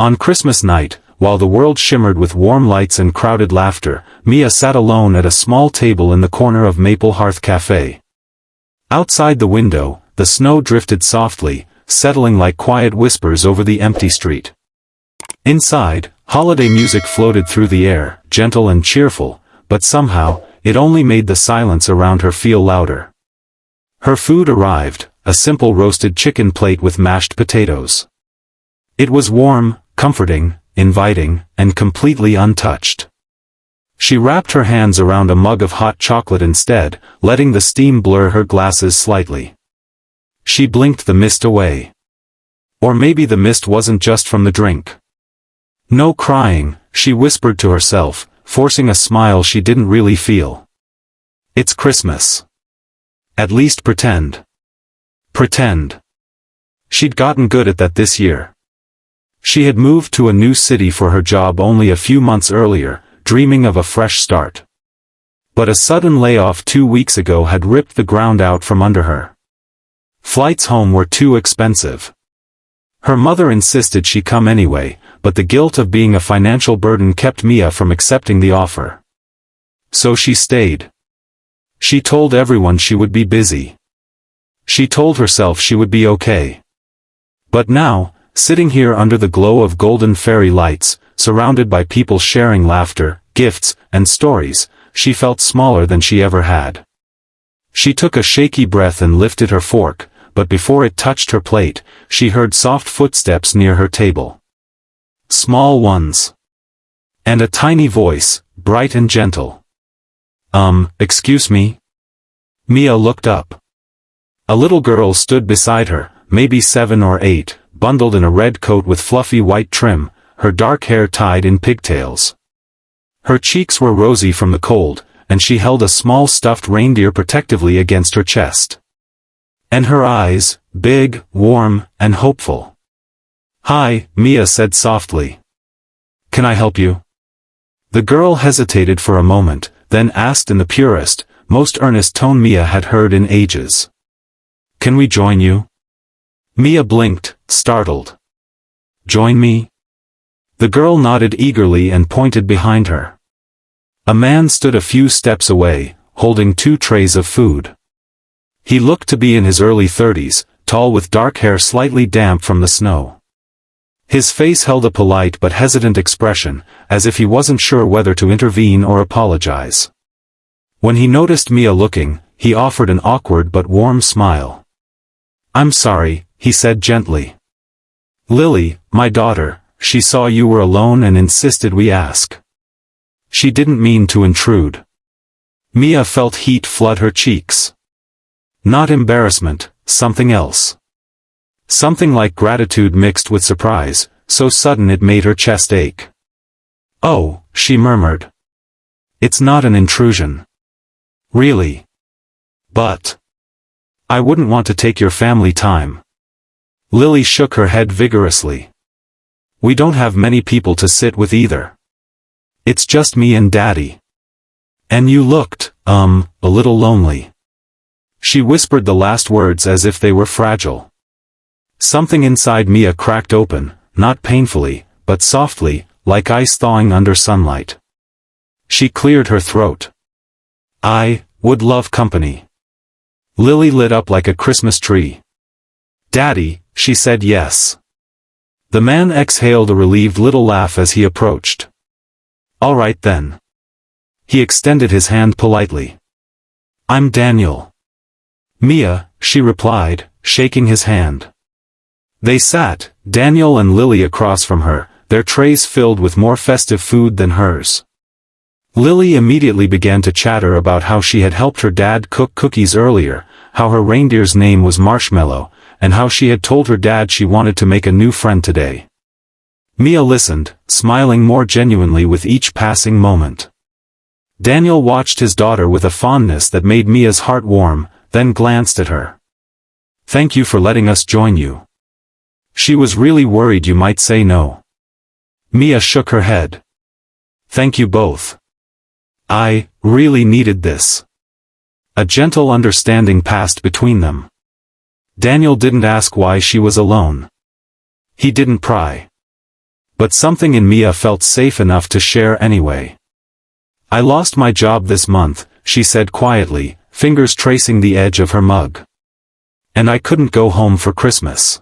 On Christmas night, while the world shimmered with warm lights and crowded laughter, Mia sat alone at a small table in the corner of Maple Hearth Cafe. Outside the window, the snow drifted softly, settling like quiet whispers over the empty street. Inside, holiday music floated through the air, gentle and cheerful, but somehow, it only made the silence around her feel louder. Her food arrived, a simple roasted chicken plate with mashed potatoes. It was warm, comforting, inviting, and completely untouched. She wrapped her hands around a mug of hot chocolate instead, letting the steam blur her glasses slightly. She blinked the mist away. Or maybe the mist wasn't just from the drink. No crying, she whispered to herself, forcing a smile she didn't really feel. It's Christmas. At least pretend. Pretend. She'd gotten good at that this year. She had moved to a new city for her job only a few months earlier, dreaming of a fresh start. But a sudden layoff 2 weeks ago had ripped the ground out from under her. Flights home were too expensive. Her mother insisted she come anyway, but the guilt of being a financial burden kept Mia from accepting the offer. So she stayed. She told everyone she would be busy. She told herself she would be okay. But now, sitting here under the glow of golden fairy lights, surrounded by people sharing laughter, gifts, and stories, she felt smaller than she ever had. She took a shaky breath and lifted her fork, but before it touched her plate, she heard soft footsteps near her table. Small ones. And a tiny voice, bright and gentle. Excuse me? Mia looked up. A little girl stood beside her, maybe 7 or 8, bundled in a red coat with fluffy white trim, her dark hair tied in pigtails. Her cheeks were rosy from the cold, and she held a small stuffed reindeer protectively against her chest. And her eyes, big, warm, and hopeful. "Hi," Mia said softly. "Can I help you?" The girl hesitated for a moment, then asked in the purest, most earnest tone Mia had heard in ages. "Can we join you?" Mia blinked, startled. "Join me?" The girl nodded eagerly and pointed behind her. A man stood a few steps away, holding 2 trays of food. He looked to be in his early 30s, tall with dark hair slightly damp from the snow. His face held a polite but hesitant expression, as if he wasn't sure whether to intervene or apologize. When he noticed Mia looking, he offered an awkward but warm smile. "I'm sorry," he said gently. "Lily, my daughter, she saw you were alone and insisted we ask." She didn't mean to intrude. Mia felt heat flood her cheeks. Not embarrassment, something else. Something like gratitude mixed with surprise, so sudden it made her chest ache. "Oh," she murmured. "It's not an intrusion. Really. But I wouldn't want to take your family time." Lily shook her head vigorously. "We don't have many people to sit with either. It's just me and Daddy. And you looked, a little lonely." She whispered the last words as if they were fragile. Something inside Mia cracked open, not painfully, but softly, like ice thawing under sunlight. She cleared her throat. "I would love company." Lily lit up like a Christmas tree. "Daddy," she said yes. The man exhaled a relieved little laugh as he approached. "All right then." He extended his hand politely. "I'm Daniel." "Mia," she replied, shaking his hand. They sat, Daniel and Lily across from her, their trays filled with more festive food than hers. Lily immediately began to chatter about how she had helped her dad cook cookies earlier, how her reindeer's name was Marshmallow, and how she had told her dad she wanted to make a new friend today. Mia listened, smiling more genuinely with each passing moment. Daniel watched his daughter with a fondness that made Mia's heart warm, then glanced at her. "Thank you for letting us join you. She was really worried you might say no." Mia shook her head. "Thank you both. I really needed this." A gentle understanding passed between them. Daniel didn't ask why she was alone. He didn't pry. But something in Mia felt safe enough to share anyway. I lost my job this month, she said quietly, fingers tracing the edge of her mug. And I couldn't go home for Christmas.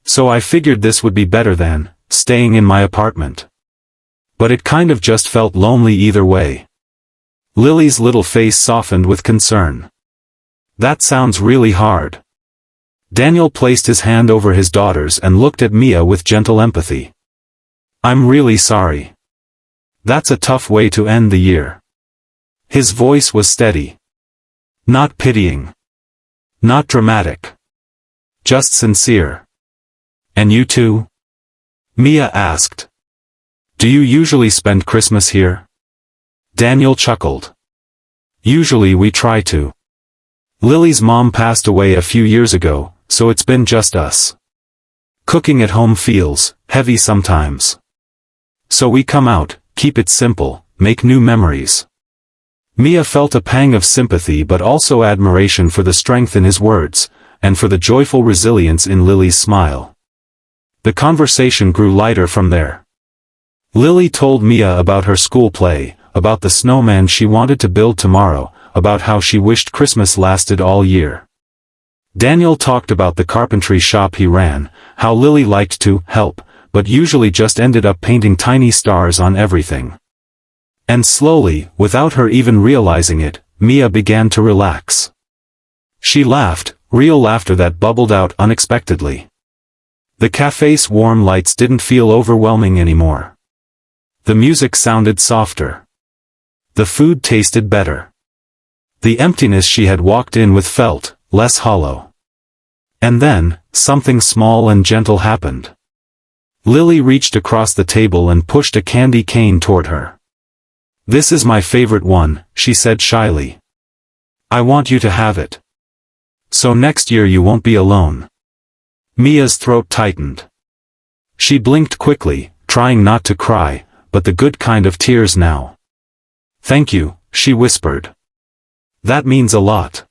So I figured this would be better than staying in my apartment. But it kind of just felt lonely either way. Lily's little face softened with concern. That sounds really hard. Daniel placed his hand over his daughter's and looked at Mia with gentle empathy. I'm really sorry. That's a tough way to end the year. His voice was steady. Not pitying. Not dramatic. Just sincere. And you too? Mia asked. Do you usually spend Christmas here? Daniel chuckled. Usually we try to. Lily's mom passed away a few years ago, so it's been just us. Cooking at home feels heavy sometimes. So we come out, keep it simple, make new memories. Mia felt a pang of sympathy but also admiration for the strength in his words, and for the joyful resilience in Lily's smile. The conversation grew lighter from there. Lily told Mia about her school play, about the snowman she wanted to build tomorrow, about how she wished Christmas lasted all year. Daniel talked about the carpentry shop he ran, how Lily liked to help, but usually just ended up painting tiny stars on everything. And slowly, without her even realizing it, Mia began to relax. She laughed, real laughter that bubbled out unexpectedly. The cafe's warm lights didn't feel overwhelming anymore. The music sounded softer. The food tasted better. The emptiness she had walked in with felt less hollow. And then, something small and gentle happened. Lily reached across the table and pushed a candy cane toward her. This is my favorite one, she said shyly. I want you to have it. So next year you won't be alone. Mia's throat tightened. She blinked quickly, trying not to cry, but the good kind of tears now. Thank you, she whispered. That means a lot.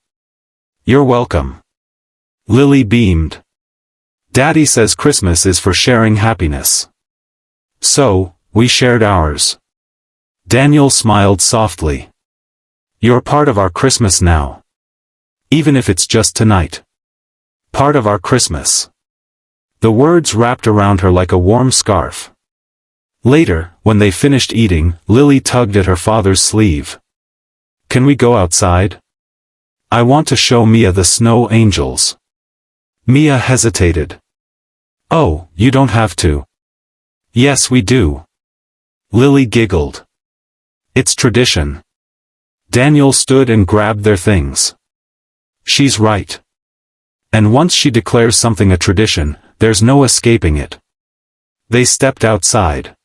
You're welcome. Lily beamed. Daddy says Christmas is for sharing happiness. So, we shared ours. Daniel smiled softly. You're part of our Christmas now. Even if it's just tonight. Part of our Christmas. The words wrapped around her like a warm scarf. Later, when they finished eating, Lily tugged at her father's sleeve. Can we go outside? I want to show Mia the snow angels. Mia hesitated. Oh, you don't have to. Yes, we do. Lily giggled. It's tradition. Daniel stood and grabbed their things. She's right. And once she declares something a tradition, there's no escaping it. They stepped outside.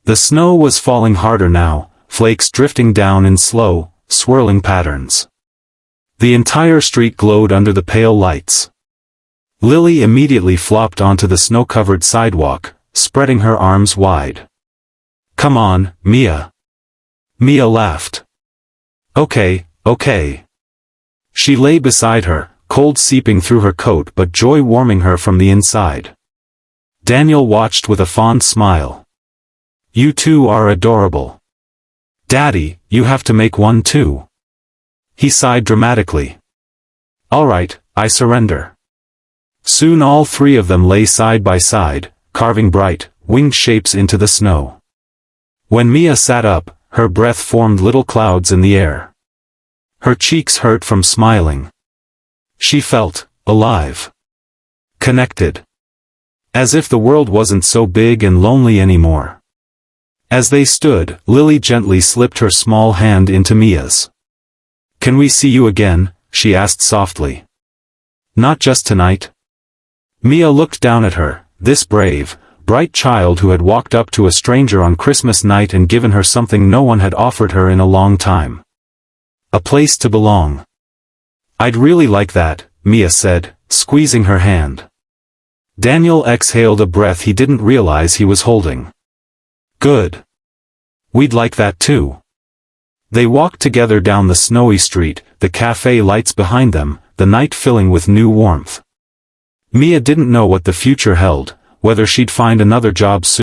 The snow was falling harder now, flakes drifting down in slow, swirling patterns. The entire street glowed under the pale lights. Lily immediately flopped onto the snow-covered sidewalk, spreading her arms wide. Come on, Mia. Mia laughed. Okay, okay. She lay beside her, cold seeping through her coat but joy warming her from the inside. Daniel watched with a fond smile. You two are adorable. Daddy, you have to make one too. He sighed dramatically. All right, I surrender. Soon all three of them lay side by side, carving bright, winged shapes into the snow. When Mia sat up, her breath formed little clouds in the air. Her cheeks hurt from smiling. She felt alive. Connected. As if the world wasn't so big and lonely anymore. As they stood, Lily gently slipped her small hand into Mia's. Can we see you again? She asked softly. Not just tonight. Mia looked down at her, this brave, bright child who had walked up to a stranger on Christmas night and given her something no one had offered her in a long time. A place to belong. I'd really like that, Mia said, squeezing her hand. Daniel exhaled a breath he didn't realize he was holding. Good. We'd like that too. They walked together down the snowy street, the cafe lights behind them, the night filling with new warmth. Mia didn't know what the future held, whether she'd find another job soon.